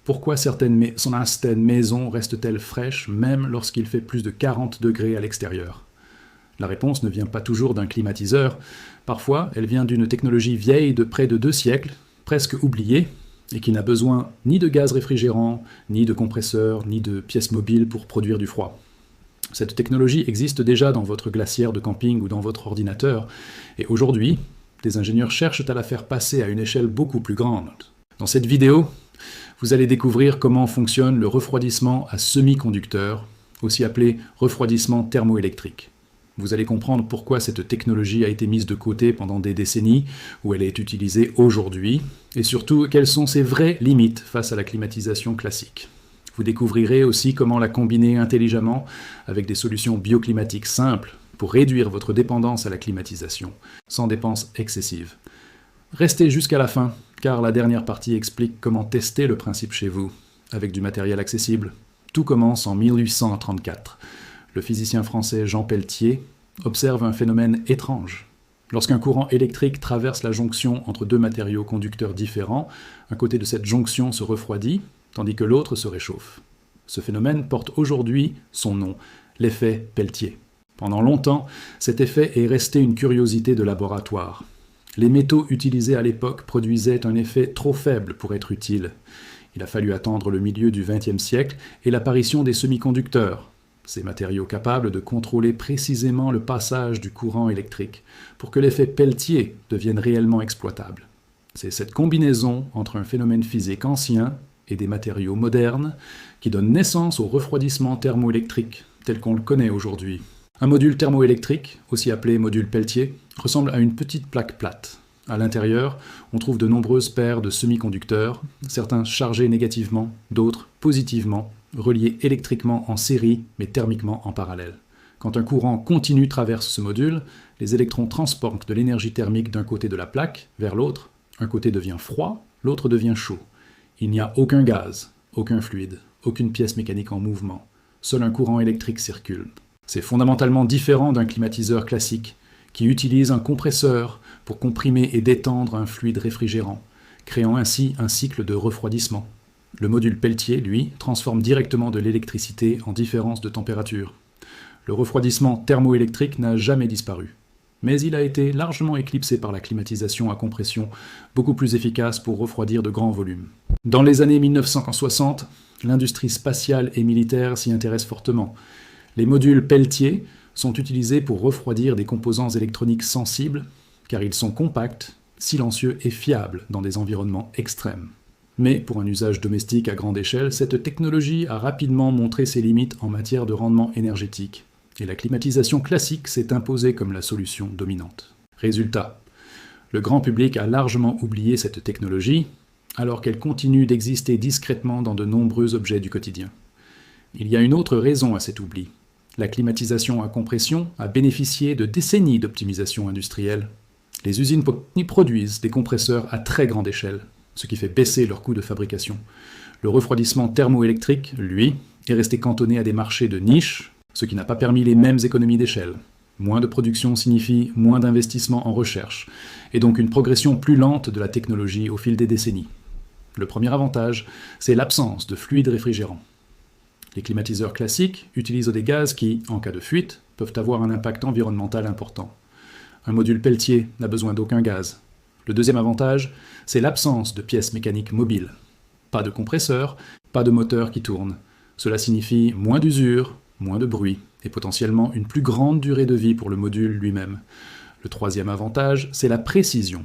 Pourquoi certaines maisons restent-elles fraîches même lorsqu'il fait plus de 40 degrés à l'extérieur? La réponse ne vient pas toujours d'un climatiseur. Parfois, elle vient d'une technologie vieille de près de 2 siècles, presque oubliée, et qui n'a besoin ni de gaz réfrigérant, ni de compresseurs, ni de pièces mobiles pour produire du froid. Cette technologie existe déjà dans votre glacière de camping ou dans votre ordinateur, et aujourd'hui, des ingénieurs cherchent à la faire passer à une échelle beaucoup plus grande. Dans cette vidéo, vous allez découvrir comment fonctionne le refroidissement à semi-conducteur, aussi appelé refroidissement thermoélectrique. Vous allez comprendre pourquoi cette technologie a été mise de côté pendant des décennies, où elle est utilisée aujourd'hui, et surtout quelles sont ses vraies limites face à la climatisation classique. Vous découvrirez aussi comment la combiner intelligemment avec des solutions bioclimatiques simples pour réduire votre dépendance à la climatisation, sans dépenses excessives. Restez jusqu'à la fin, car la dernière partie explique comment tester le principe chez vous, avec du matériel accessible. Tout commence en 1834. Le physicien français Jean Peltier observe un phénomène étrange. Lorsqu'un courant électrique traverse la jonction entre deux matériaux conducteurs différents, un côté de cette jonction se refroidit, tandis que l'autre se réchauffe. Ce phénomène porte aujourd'hui son nom, l'effet Peltier. Pendant longtemps, cet effet est resté une curiosité de laboratoire. Les métaux utilisés à l'époque produisaient un effet trop faible pour être utile. Il a fallu attendre le milieu du XXe siècle et l'apparition des semi-conducteurs, ces matériaux capables de contrôler précisément le passage du courant électrique, pour que l'effet Peltier devienne réellement exploitable. C'est cette combinaison entre un phénomène physique ancien et des matériaux modernes qui donne naissance au refroidissement thermoélectrique tel qu'on le connaît aujourd'hui. Un module thermoélectrique, aussi appelé module Peltier, ressemble à une petite plaque plate. À l'intérieur, on trouve de nombreuses paires de semi-conducteurs, certains chargés négativement, d'autres positivement, reliés électriquement en série mais thermiquement en parallèle. Quand un courant continu traverse ce module, les électrons transportent de l'énergie thermique d'un côté de la plaque vers l'autre. Un côté devient froid, l'autre devient chaud. Il n'y a aucun gaz, aucun fluide, aucune pièce mécanique en mouvement. Seul un courant électrique circule. C'est fondamentalement différent d'un climatiseur classique, qui utilise un compresseur pour comprimer et détendre un fluide réfrigérant, créant ainsi un cycle de refroidissement. Le module Peltier, lui, transforme directement de l'électricité en différence de température. Le refroidissement thermoélectrique n'a jamais disparu. Mais il a été largement éclipsé par la climatisation à compression, beaucoup plus efficace pour refroidir de grands volumes. Dans les années 1960, l'industrie spatiale et militaire s'y intéresse fortement. Les modules Peltier sont utilisés pour refroidir des composants électroniques sensibles, car ils sont compacts, silencieux et fiables dans des environnements extrêmes. Mais pour un usage domestique à grande échelle, cette technologie a rapidement montré ses limites en matière de rendement énergétique, et la climatisation classique s'est imposée comme la solution dominante. Résultat, le grand public a largement oublié cette technologie, alors qu'elle continue d'exister discrètement dans de nombreux objets du quotidien. Il y a une autre raison à cet oubli. La climatisation à compression a bénéficié de décennies d'optimisation industrielle. Les usines produisent des compresseurs à très grande échelle, ce qui fait baisser leur coût de fabrication. Le refroidissement thermoélectrique, lui, est resté cantonné à des marchés de niche, ce qui n'a pas permis les mêmes économies d'échelle. Moins de production signifie moins d'investissement en recherche, et donc une progression plus lente de la technologie au fil des décennies. Le premier avantage, c'est l'absence de fluide réfrigérant. Les climatiseurs classiques utilisent des gaz qui, en cas de fuite, peuvent avoir un impact environnemental important. Un module Peltier n'a besoin d'aucun gaz. Le deuxième avantage, c'est l'absence de pièces mécaniques mobiles. Pas de compresseur, pas de moteur qui tourne. Cela signifie moins d'usure, moins de bruit, et potentiellement une plus grande durée de vie pour le module lui-même. Le troisième avantage, c'est la précision.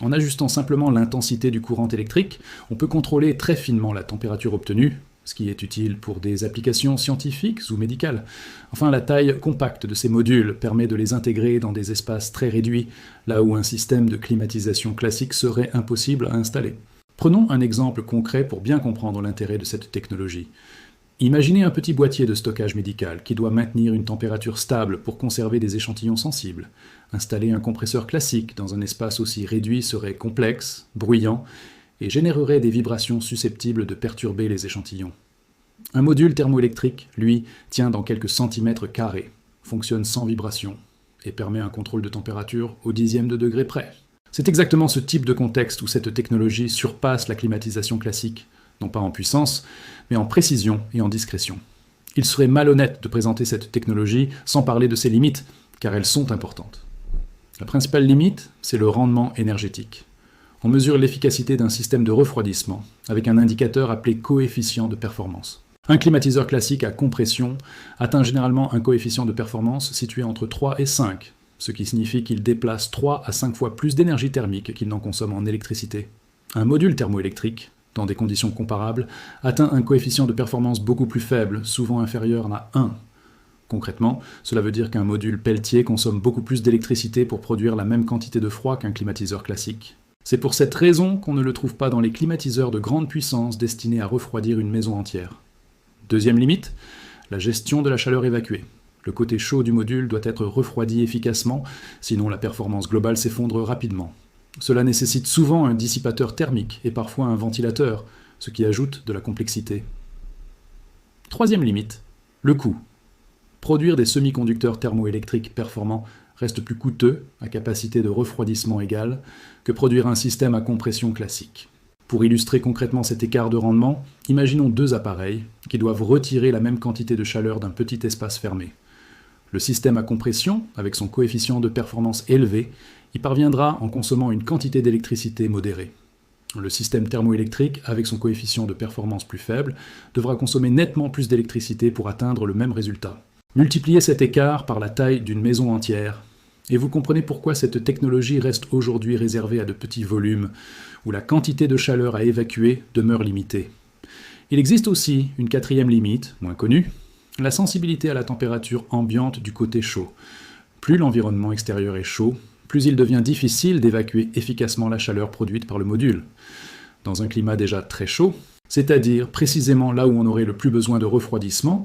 En ajustant simplement l'intensité du courant électrique, on peut contrôler très finement la température obtenue, ce qui est utile pour des applications scientifiques ou médicales. Enfin, la taille compacte de ces modules permet de les intégrer dans des espaces très réduits, là où un système de climatisation classique serait impossible à installer. Prenons un exemple concret pour bien comprendre l'intérêt de cette technologie. Imaginez un petit boîtier de stockage médical qui doit maintenir une température stable pour conserver des échantillons sensibles. Installer un compresseur classique dans un espace aussi réduit serait complexe, bruyant, et générerait des vibrations susceptibles de perturber les échantillons. Un module thermoélectrique, lui, tient dans quelques centimètres carrés, fonctionne sans vibration, et permet un contrôle de température au dixième de degré près. C'est exactement ce type de contexte où cette technologie surpasse la climatisation classique, non pas en puissance, mais en précision et en discrétion. Il serait malhonnête de présenter cette technologie sans parler de ses limites, car elles sont importantes. La principale limite, c'est le rendement énergétique. On mesure l'efficacité d'un système de refroidissement avec un indicateur appelé coefficient de performance. Un climatiseur classique à compression atteint généralement un coefficient de performance situé entre 3 et 5, ce qui signifie qu'il déplace 3 à 5 fois plus d'énergie thermique qu'il n'en consomme en électricité. Un module thermoélectrique, dans des conditions comparables, atteint un coefficient de performance beaucoup plus faible, souvent inférieur à 1. Concrètement, cela veut dire qu'un module Peltier consomme beaucoup plus d'électricité pour produire la même quantité de froid qu'un climatiseur classique. C'est pour cette raison qu'on ne le trouve pas dans les climatiseurs de grande puissance destinés à refroidir une maison entière. Deuxième limite, la gestion de la chaleur évacuée. Le côté chaud du module doit être refroidi efficacement, sinon la performance globale s'effondre rapidement. Cela nécessite souvent un dissipateur thermique et parfois un ventilateur, ce qui ajoute de la complexité. Troisième limite, le coût. Produire des semi-conducteurs thermoélectriques performants reste plus coûteux, à capacité de refroidissement égale, que produire un système à compression classique. Pour illustrer concrètement cet écart de rendement, imaginons deux appareils qui doivent retirer la même quantité de chaleur d'un petit espace fermé. Le système à compression, avec son coefficient de performance élevé, y parviendra en consommant une quantité d'électricité modérée. Le système thermoélectrique, avec son coefficient de performance plus faible, devra consommer nettement plus d'électricité pour atteindre le même résultat. Multipliez cet écart par la taille d'une maison entière, et vous comprenez pourquoi cette technologie reste aujourd'hui réservée à de petits volumes, où la quantité de chaleur à évacuer demeure limitée. Il existe aussi une quatrième limite, moins connue, la sensibilité à la température ambiante du côté chaud. Plus l'environnement extérieur est chaud, plus il devient difficile d'évacuer efficacement la chaleur produite par le module. Dans un climat déjà très chaud, c'est-à-dire précisément là où on aurait le plus besoin de refroidissement,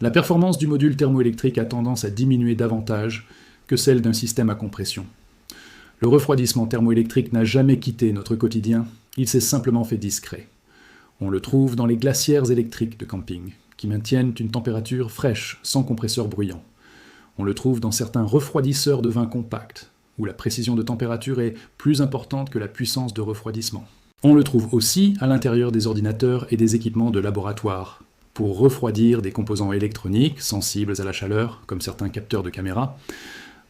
la performance du module thermoélectrique a tendance à diminuer davantage que celle d'un système à compression. Le refroidissement thermoélectrique n'a jamais quitté notre quotidien, il s'est simplement fait discret. On le trouve dans les glacières électriques de camping, qui maintiennent une température fraîche, sans compresseur bruyant. On le trouve dans certains refroidisseurs de vin compacts, où la précision de température est plus importante que la puissance de refroidissement. On le trouve aussi à l'intérieur des ordinateurs et des équipements de laboratoire, pour refroidir des composants électroniques sensibles à la chaleur, comme certains capteurs de caméra.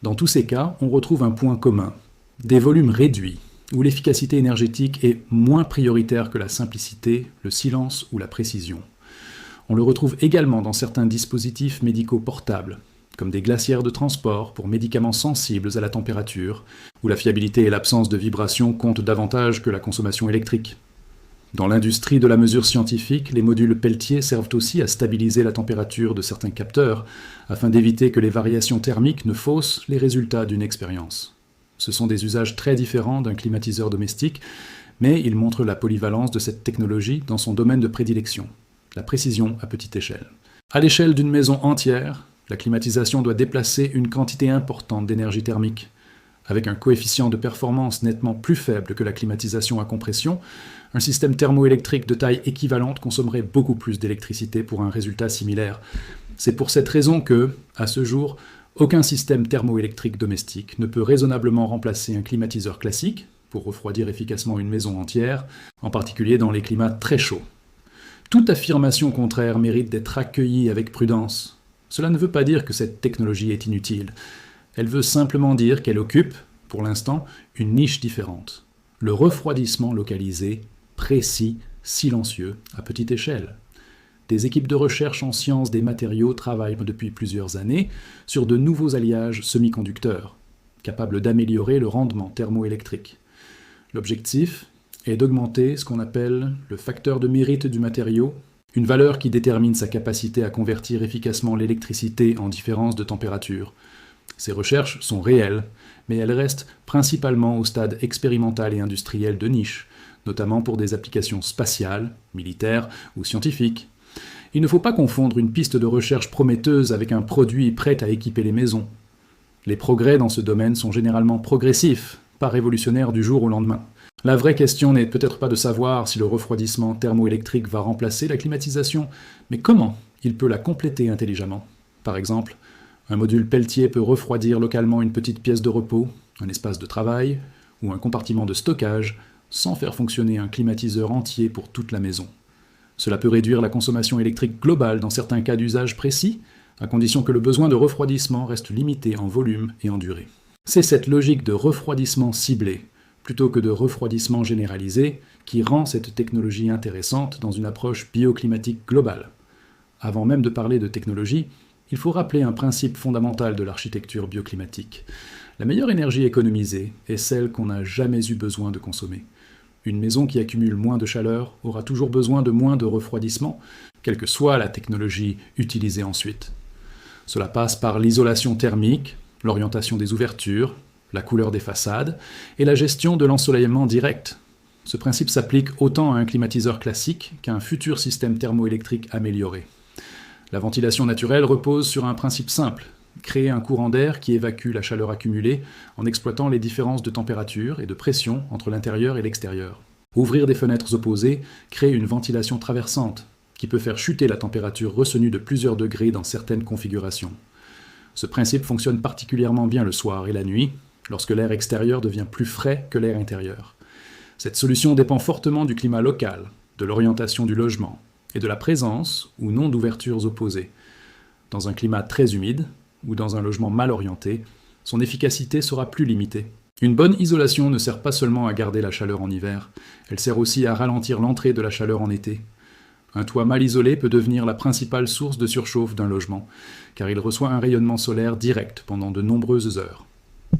Dans tous ces cas, on retrouve un point commun, des volumes réduits, où l'efficacité énergétique est moins prioritaire que la simplicité, le silence ou la précision. On le retrouve également dans certains dispositifs médicaux portables, comme des glacières de transport pour médicaments sensibles à la température, où la fiabilité et l'absence de vibration comptent davantage que la consommation électrique. Dans l'industrie de la mesure scientifique, les modules Peltier servent aussi à stabiliser la température de certains capteurs, afin d'éviter que les variations thermiques ne faussent les résultats d'une expérience. Ce sont des usages très différents d'un climatiseur domestique, mais ils montrent la polyvalence de cette technologie dans son domaine de prédilection, la précision à petite échelle. À l'échelle d'une maison entière, la climatisation doit déplacer une quantité importante d'énergie thermique. Avec un coefficient de performance nettement plus faible que la climatisation à compression, un système thermoélectrique de taille équivalente consommerait beaucoup plus d'électricité pour un résultat similaire. C'est pour cette raison que, à ce jour, aucun système thermoélectrique domestique ne peut raisonnablement remplacer un climatiseur classique pour refroidir efficacement une maison entière, en particulier dans les climats très chauds. Toute affirmation contraire mérite d'être accueillie avec prudence. Cela ne veut pas dire que cette technologie est inutile. Elle veut simplement dire qu'elle occupe, pour l'instant, une niche différente. Le refroidissement localisé, précis, silencieux, à petite échelle. Des équipes de recherche en sciences des matériaux travaillent depuis plusieurs années sur de nouveaux alliages semi-conducteurs, capables d'améliorer le rendement thermoélectrique. L'objectif est d'augmenter ce qu'on appelle le facteur de mérite du matériau, une valeur qui détermine sa capacité à convertir efficacement l'électricité en différence de température. Ces recherches sont réelles, mais elles restent principalement au stade expérimental et industriel de niche, notamment pour des applications spatiales, militaires ou scientifiques. Il ne faut pas confondre une piste de recherche prometteuse avec un produit prêt à équiper les maisons. Les progrès dans ce domaine sont généralement progressifs, pas révolutionnaires du jour au lendemain. La vraie question n'est peut-être pas de savoir si le refroidissement thermoélectrique va remplacer la climatisation, mais comment il peut la compléter intelligemment. Par exemple, un module Peltier peut refroidir localement une petite pièce de repos, un espace de travail ou un compartiment de stockage sans faire fonctionner un climatiseur entier pour toute la maison. Cela peut réduire la consommation électrique globale dans certains cas d'usage précis, à condition que le besoin de refroidissement reste limité en volume et en durée. C'est cette logique de refroidissement ciblé, plutôt que de refroidissement généralisé, qui rend cette technologie intéressante dans une approche bioclimatique globale. Avant même de parler de technologie, il faut rappeler un principe fondamental de l'architecture bioclimatique. La meilleure énergie économisée est celle qu'on n'a jamais eu besoin de consommer. Une maison qui accumule moins de chaleur aura toujours besoin de moins de refroidissement, quelle que soit la technologie utilisée ensuite. Cela passe par l'isolation thermique, l'orientation des ouvertures, la couleur des façades et la gestion de l'ensoleillement direct. Ce principe s'applique autant à un climatiseur classique qu'à un futur système thermoélectrique amélioré. La ventilation naturelle repose sur un principe simple, créer un courant d'air qui évacue la chaleur accumulée en exploitant les différences de température et de pression entre l'intérieur et l'extérieur. Ouvrir des fenêtres opposées crée une ventilation traversante, qui peut faire chuter la température retenue de plusieurs degrés dans certaines configurations. Ce principe fonctionne particulièrement bien le soir et la nuit, lorsque l'air extérieur devient plus frais que l'air intérieur. Cette solution dépend fortement du climat local, de l'orientation du logement, et de la présence ou non d'ouvertures opposées. Dans un climat très humide, ou dans un logement mal orienté, son efficacité sera plus limitée. Une bonne isolation ne sert pas seulement à garder la chaleur en hiver, elle sert aussi à ralentir l'entrée de la chaleur en été. Un toit mal isolé peut devenir la principale source de surchauffe d'un logement, car il reçoit un rayonnement solaire direct pendant de nombreuses heures.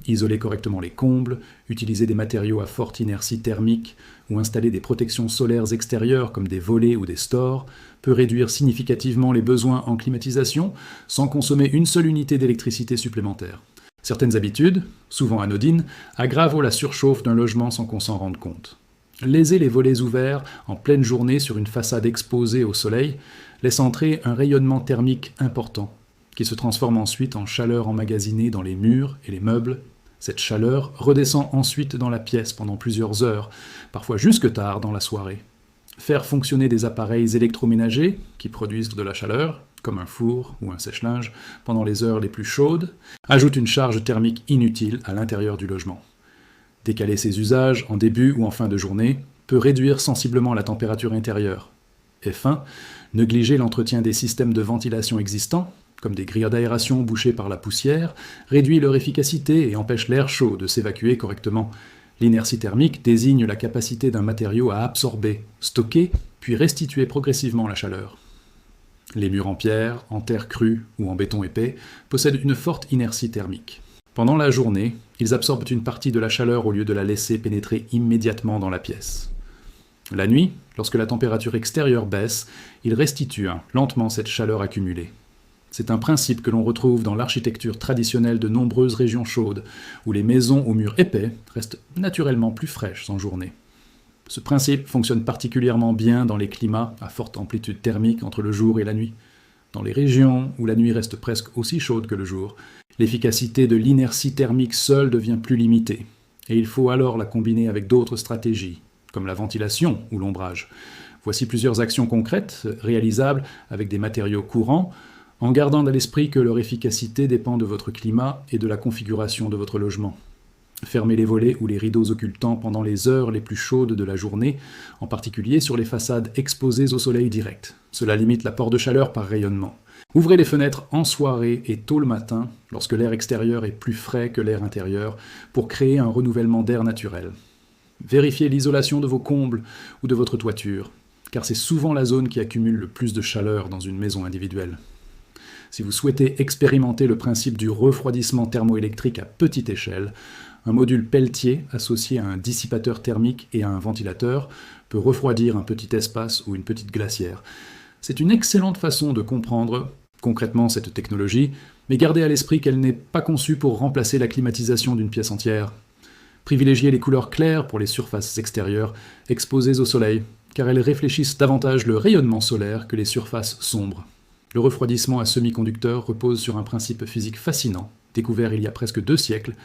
Isoler correctement les combles, utiliser des matériaux à forte inertie thermique ou installer des protections solaires extérieures comme des volets ou des stores peut réduire significativement les besoins en climatisation sans consommer une seule unité d'électricité supplémentaire. Certaines habitudes, souvent anodines, aggravent la surchauffe d'un logement sans qu'on s'en rende compte. Laisser les volets ouverts en pleine journée sur une façade exposée au soleil laisse entrer un rayonnement thermique important, qui se transforme ensuite en chaleur emmagasinée dans les murs et les meubles. Cette chaleur redescend ensuite dans la pièce pendant plusieurs heures, parfois jusque tard dans la soirée. Faire fonctionner des appareils électroménagers qui produisent de la chaleur, comme un four ou un sèche-linge, pendant les heures les plus chaudes, ajoute une charge thermique inutile à l'intérieur du logement. Décaler ces usages en début ou en fin de journée peut réduire sensiblement la température intérieure. Et enfin, négliger l'entretien des systèmes de ventilation existants, comme des grilles d'aération bouchées par la poussière, réduit leur efficacité et empêche l'air chaud de s'évacuer correctement. L'inertie thermique désigne la capacité d'un matériau à absorber, stocker, puis restituer progressivement la chaleur. Les murs en pierre, en terre crue ou en béton épais possèdent une forte inertie thermique. Pendant la journée, ils absorbent une partie de la chaleur au lieu de la laisser pénétrer immédiatement dans la pièce. La nuit, lorsque la température extérieure baisse, ils restituent lentement cette chaleur accumulée. C'est un principe que l'on retrouve dans l'architecture traditionnelle de nombreuses régions chaudes, où les maisons aux murs épais restent naturellement plus fraîches en journée. Ce principe fonctionne particulièrement bien dans les climats à forte amplitude thermique entre le jour et la nuit. Dans les régions où la nuit reste presque aussi chaude que le jour, l'efficacité de l'inertie thermique seule devient plus limitée, et il faut alors la combiner avec d'autres stratégies, comme la ventilation ou l'ombrage. Voici plusieurs actions concrètes, réalisables avec des matériaux courants, en gardant à l'esprit que leur efficacité dépend de votre climat et de la configuration de votre logement. Fermez les volets ou les rideaux occultants pendant les heures les plus chaudes de la journée, en particulier sur les façades exposées au soleil direct. Cela limite l'apport de chaleur par rayonnement. Ouvrez les fenêtres en soirée et tôt le matin, lorsque l'air extérieur est plus frais que l'air intérieur, pour créer un renouvellement d'air naturel. Vérifiez l'isolation de vos combles ou de votre toiture, car c'est souvent la zone qui accumule le plus de chaleur dans une maison individuelle. Si vous souhaitez expérimenter le principe du refroidissement thermoélectrique à petite échelle, un module Peltier associé à un dissipateur thermique et à un ventilateur peut refroidir un petit espace ou une petite glacière. C'est une excellente façon de comprendre concrètement cette technologie, mais gardez à l'esprit qu'elle n'est pas conçue pour remplacer la climatisation d'une pièce entière. Privilégiez les couleurs claires pour les surfaces extérieures exposées au soleil, car elles réfléchissent davantage le rayonnement solaire que les surfaces sombres. Le refroidissement à semi-conducteur repose sur un principe physique fascinant, découvert il y a presque 2 siècles,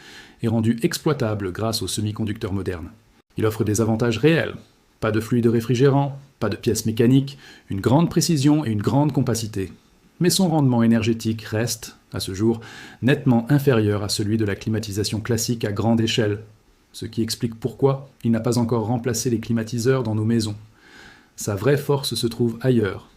et rendu exploitable grâce aux semi-conducteurs modernes. Il offre des avantages réels. Pas de fluide réfrigérant, pas de pièces mécaniques, une grande précision et une grande compacité. Mais son rendement énergétique reste, à ce jour, nettement inférieur à celui de la climatisation classique à grande échelle, ce qui explique pourquoi il n'a pas encore remplacé les climatiseurs dans nos maisons. Sa vraie force se trouve ailleurs,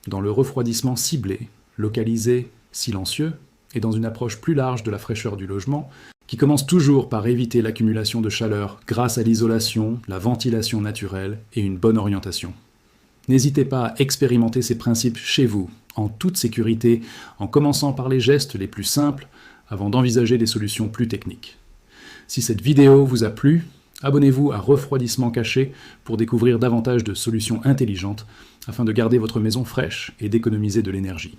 dans le refroidissement ciblé, localisé, silencieux, et dans une approche plus large de la fraîcheur du logement, qui commence toujours par éviter l'accumulation de chaleur grâce à l'isolation, la ventilation naturelle et une bonne orientation. N'hésitez pas à expérimenter ces principes chez vous, en toute sécurité, en commençant par les gestes les plus simples, avant d'envisager des solutions plus techniques. Si cette vidéo vous a plu, abonnez-vous à Refroidissement Caché pour découvrir davantage de solutions intelligentes afin de garder votre maison fraîche et d'économiser de l'énergie.